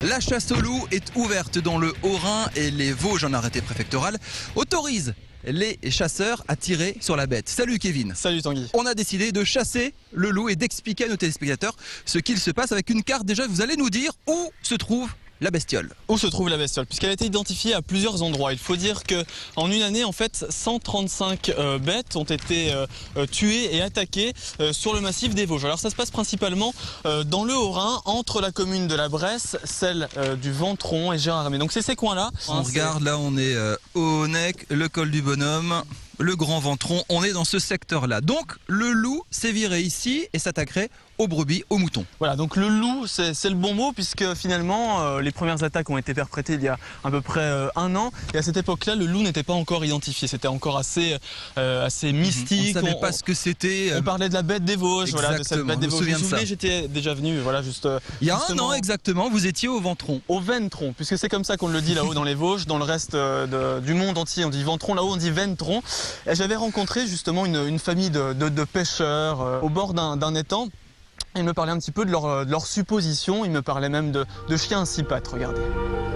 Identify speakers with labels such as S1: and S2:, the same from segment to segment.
S1: La chasse au loup est ouverte dans le Haut-Rhin et les Vosges, en arrêté préfectoral, autorisent les chasseurs à tirer sur la bête. Salut Kevin.
S2: Salut Tanguy.
S1: On a décidé de chasser le loup et d'expliquer à nos téléspectateurs ce qu'il se passe avec une carte. Déjà, vous allez nous dire où se trouve la bestiole.
S2: Où se trouve la bestiole? Puisqu'elle a été identifiée à plusieurs endroits. Il faut dire qu'en une année, en fait, 135 bêtes ont été tuées et attaquées sur le massif des Vosges. Alors ça se passe principalement dans le Haut-Rhin, entre la commune de la Bresse, celle du Ventron et Gérardmer. Donc c'est ces coins-là.
S1: On regarde, là on est au Honeck, le col du Bonhomme, le Grand Ventron, on est dans ce secteur-là. Donc le loup sévirait ici et s'attaquerait aux brebis, aux moutons.
S2: Voilà, donc le loup, c'est le bon mot, puisque finalement, les premières attaques ont été perpétrées il y a à peu près un an. Et à cette époque-là, le loup n'était pas encore identifié. C'était encore assez mystique.
S1: On ne savait pas ce que c'était.
S2: On parlait de la bête des Vosges, voilà, de cette bête des Vosges.
S1: Vous vous souvenez de ça?
S2: J'étais déjà venu, voilà, juste.
S1: Il y a un an exactement, vous étiez au Ventron.
S2: Au Ventron, puisque c'est comme ça qu'on le dit là-haut dans les Vosges. Dans le reste du monde entier, on dit Ventron. Là-haut, on dit Ventron. Et j'avais rencontré justement une famille de pêcheurs au bord d'un étang. Ils me parlaient un petit peu de leur supposition, ils me parlaient même de chiens à six pattes, regardez.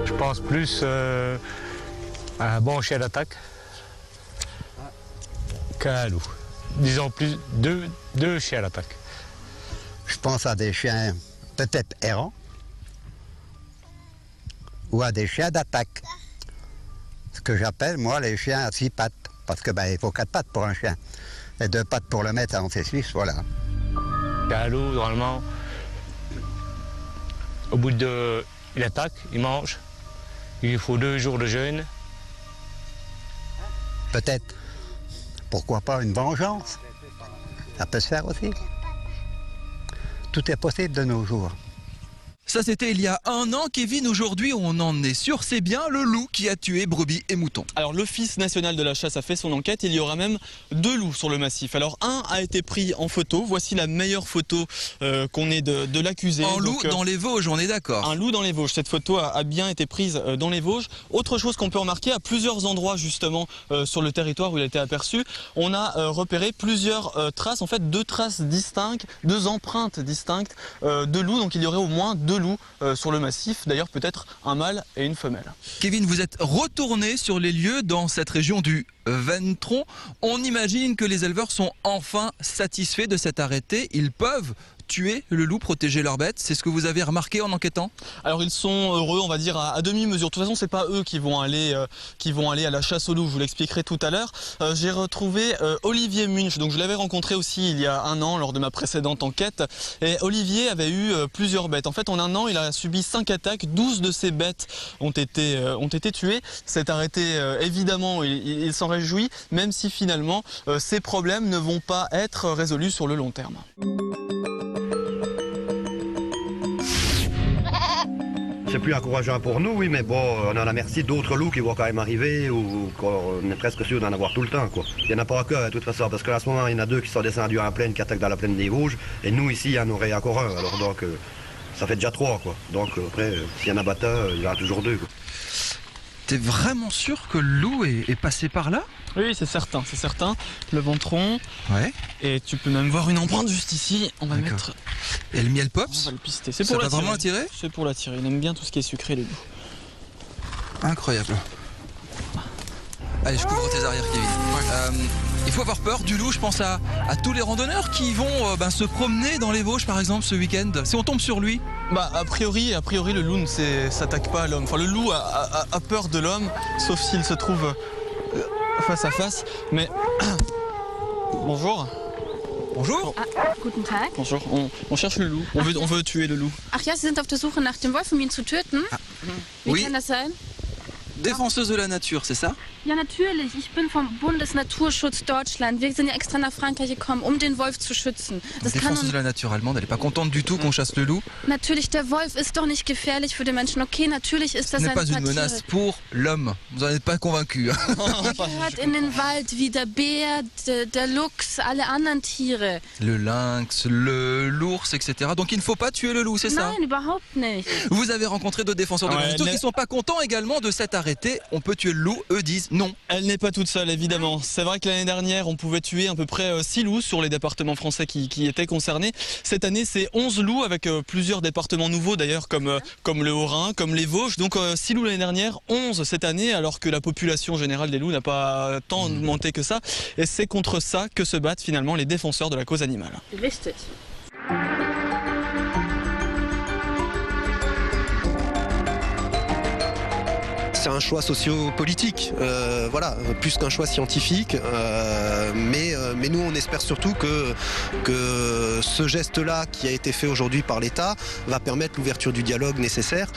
S3: Je pense plus à un bon chien d'attaque qu'à un loup. Disons plus deux chiens d'attaque.
S4: Je pense à des chiens peut-être errants ou à des chiens d'attaque. Ce que j'appelle moi les chiens à six pattes, parce que il faut 4 pattes pour un chien et 2 pattes pour le mettre en ses suisses, voilà.
S3: Un loup, normalement, au bout de... Il attaque, il mange. Il faut 2 jours de jeûne.
S4: Peut-être, pourquoi pas une vengeance? Ça peut se faire aussi. Tout est possible de nos jours.
S1: Ça c'était il y a un an, Kevin. Aujourd'hui on en est sûr, c'est bien le loup qui a tué brebis et moutons.
S2: Alors l'Office national de la chasse a fait son enquête, il y aura même 2 loups sur le massif. Alors un a été pris en photo, voici la meilleure photo qu'on ait de l'accusé.
S1: Un loup dans les Vosges, on est d'accord.
S2: Un loup dans les Vosges, cette photo a bien été prise dans les Vosges. Autre chose qu'on peut remarquer, à plusieurs endroits justement sur le territoire où il a été aperçu, on a repéré plusieurs traces, en fait 2 traces distinctes, 2 empreintes distinctes de loups. Donc il y aurait au moins 2 loups sur le massif, d'ailleurs peut-être un mâle et une femelle.
S1: Kevin, vous êtes retourné sur les lieux dans cette région du Ventron. On imagine que les éleveurs sont enfin satisfaits de cet arrêté. Ils peuvent tuer le loup, protéger leurs bêtes. C'est ce que vous avez remarqué en enquêtant? Alors
S2: ils sont heureux, on va dire à demi-mesure. De toute façon, c'est pas eux qui vont aller à la chasse au loup. Je vous l'expliquerai tout à l'heure. J'ai retrouvé Olivier Munch. Donc je l'avais rencontré aussi il y a un an lors de ma précédente enquête. Et Olivier avait eu plusieurs bêtes. En fait, en un an, il a subi 5 attaques. 12 de ces bêtes ont été tuées. Cet arrêté, évidemment, il s'en réjouit, même si finalement ces problèmes ne vont pas être résolus sur le long terme.
S5: C'est plus encourageant pour nous, oui, mais bon, on a la merci d'autres loups qui vont quand même arriver ou qu'on est presque sûr d'en avoir tout le temps, quoi. Il n'y en a pas qu'un, de toute façon, parce qu'à ce moment, il y en a 2 qui sont descendus en plaine, qui attaquent dans la plaine des Vosges, et nous, ici, il y en aurait encore un, alors donc, ça fait déjà 3, quoi. Donc, après, s'il y en a battant, il y en a toujours 2, quoi.
S1: T'es vraiment sûr que le loup est passé par là?
S2: Oui, c'est certain, c'est certain. Le Ventron.
S1: Ouais.
S2: Et tu peux même voir une empreinte juste ici. On va mettre.
S1: Et le miel pops?
S2: On va le pister. C'est
S1: ça
S2: pour
S1: va vraiment attirer?
S2: C'est pour l'attirer. Il aime bien tout ce qui est sucré, le loup.
S1: Incroyable. Allez, je couvre tes arrières, Kevin. Il faut avoir peur du loup. Je pense à tous les randonneurs qui vont se promener dans les Vosges, par exemple, ce week-end. Si on tombe sur lui.
S2: A priori, le loup ne s'attaque pas à l'homme. Enfin, le loup a peur de l'homme, sauf s'il se trouve face à face. Mais bonjour.
S1: Bonjour.
S6: Guten Tag.
S2: Bonjour. On cherche le loup. On veut tuer le loup.
S6: Ach ja, Sie sind auf der Suche nach dem Wolf, um ihn zu töten? Wie
S1: Oui.
S6: kann das sein?
S1: Défenseuse de la nature, c'est ça?
S6: Ja, natürlich. Ich bin vom Bundesnaturschutz Deutschland. Wir sind ja extra nach Frankreich gekommen, um den Wolf zu schützen. Das kann
S1: Défenseuse de la nature allemande, elle n'est pas contente du tout qu'on chasse le loup.
S6: Natürlich, der Wolf ist doch nicht gefährlich für den Menschen. Okay, natürlich ist
S1: Ce
S6: das
S1: n'est
S6: ein
S1: pas une
S6: paar
S1: menace
S6: Tiere.
S1: pour l'homme. Vous n'en êtes pas convaincu.
S6: Er gehört in den Wald wie der Bär, der Luchs, alle anderen Tiere.
S1: Le lynx, l'ours, etc. Donc il ne faut pas tuer le loup, c'est ça?
S6: Nein, überhaupt nicht.
S1: Vous avez rencontré d'autres défenseurs de la nature qui ne sont pas contents également de cet arrêté. On peut tuer le loup, eux disent Non.
S2: Elle n'est pas toute seule, évidemment. C'est vrai que l'année dernière, on pouvait tuer à peu près 6 loups sur les départements français qui étaient concernés. Cette année, c'est 11 loups avec plusieurs départements nouveaux d'ailleurs, comme le Haut-Rhin, comme les Vosges. Donc 6 loups l'année dernière, 11 cette année, alors que la population générale des loups n'a pas tant augmenté que ça. Et c'est contre ça que se battent finalement les défenseurs de la cause animale.
S6: Richtig.
S7: C'est un choix socio-politique, voilà, plus qu'un choix scientifique. Mais nous, on espère surtout que ce geste-là qui a été fait aujourd'hui par l'État va permettre l'ouverture du dialogue nécessaire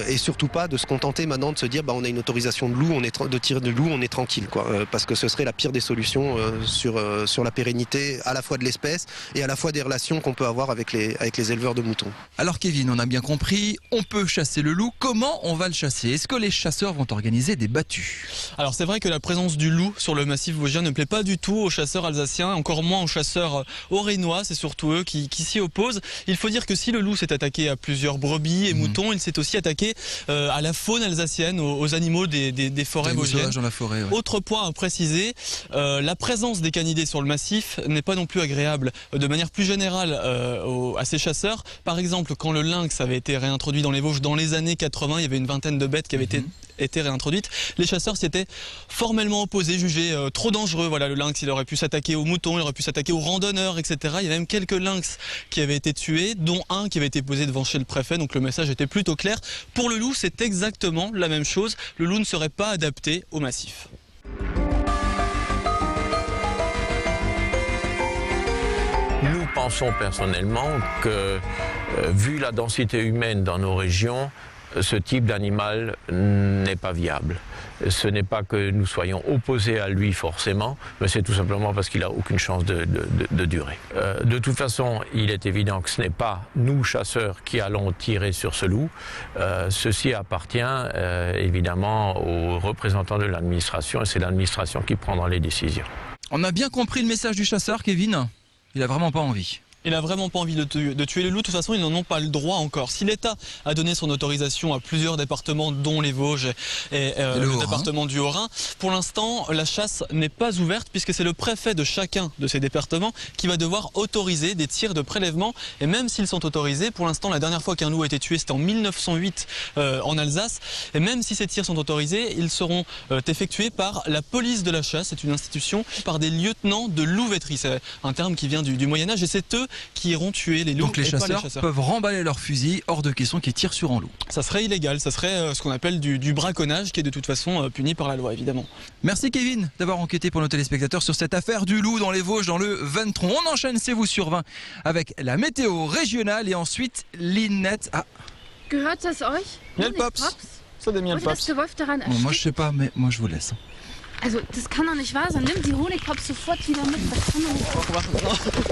S7: et surtout pas de se contenter maintenant de se dire on a une autorisation de loup, de tir de loup, on est tranquille, quoi, parce que ce serait la pire des solutions sur la pérennité à la fois de l'espèce et à la fois des relations qu'on peut avoir avec les éleveurs de moutons.
S1: Alors Kevin, on a bien compris, on peut chasser le loup. Comment on va le chasser? Est-ce que les chasseurs vont organiser des battues?
S2: Alors c'est vrai que la présence du loup sur le massif vosgien ne plaît pas du tout aux chasseurs alsaciens, encore moins aux chasseurs haut-rhénois, c'est surtout eux qui s'y opposent. Il faut dire que si le loup s'est attaqué à plusieurs brebis et moutons, il s'est aussi attaqué à la faune alsacienne, aux animaux des forêts vosgiennes.
S1: Dans la forêt, ouais.
S2: Autre point à préciser, la présence des canidés sur le massif n'est pas non plus agréable de manière plus générale à ces chasseurs. Par exemple, quand le lynx avait été réintroduit dans les Vosges dans les années 80, il y avait une vingtaine de bêtes qui avaient été réintroduites. Les chasseurs s'y étaient formellement opposés, jugés trop dangereux. Voilà, le lynx, il aurait pu s'attaquer aux moutons, il aurait pu s'attaquer aux randonneurs, etc. Il y a même quelques lynx qui avaient été tués, dont un qui avait été posé devant chez le préfet. Donc le message était plutôt clair. Pour le loup, c'est exactement la même chose. Le loup ne serait pas adapté au massif.
S8: Nous pensons personnellement que, vu la densité humaine dans nos régions, ce type d'animal n'est pas viable. Ce n'est pas que nous soyons opposés à lui forcément, mais c'est tout simplement parce qu'il n'a aucune chance de durer. De toute façon, il est évident que ce n'est pas nous, chasseurs, qui allons tirer sur ce loup. Ceci appartient évidemment aux représentants de l'administration et c'est l'administration qui prendra les décisions.
S1: On a bien compris le message du chasseur, Kevin. Il a vraiment pas envie.
S2: Il n'a vraiment pas envie de tuer les loups. De toute façon, ils n'en ont pas le droit encore. Si l'État a donné son autorisation à plusieurs départements, dont les Vosges et le département du Haut-Rhin, pour l'instant, la chasse n'est pas ouverte puisque c'est le préfet de chacun de ces départements qui va devoir autoriser des tirs de prélèvement. Et même s'ils sont autorisés, pour l'instant, la dernière fois qu'un loup a été tué, c'était en 1908 en Alsace. Et même si ces tirs sont autorisés, ils seront effectués par la police de la chasse. C'est une institution par des lieutenants de louveterie. C'est un terme qui vient du Moyen-Âge et c'est eux qui iront tuer les loups.
S1: Donc les chasseurs peuvent remballer leurs fusils, hors de question qu'ils tirent sur un loup.
S2: Ça serait illégal, ça serait ce qu'on appelle du braconnage qui est de toute façon puni par la loi évidemment.
S1: Merci Kevin d'avoir enquêté pour nos téléspectateurs sur cette affaire du loup dans les Vosges, dans le Ventron. On enchaîne, c'est vous sur 20 avec la météo régionale et ensuite Linette. Ah.
S6: Gehört das euch?
S2: Miel Pops. Ça des Miel Pops.
S1: Bon, moi je sais pas, mais moi je vous laisse.
S6: Also, das kann doch nicht wahr sein. Nimm die Honigpops sofort wieder mit. Das kann doch nicht wahr sein.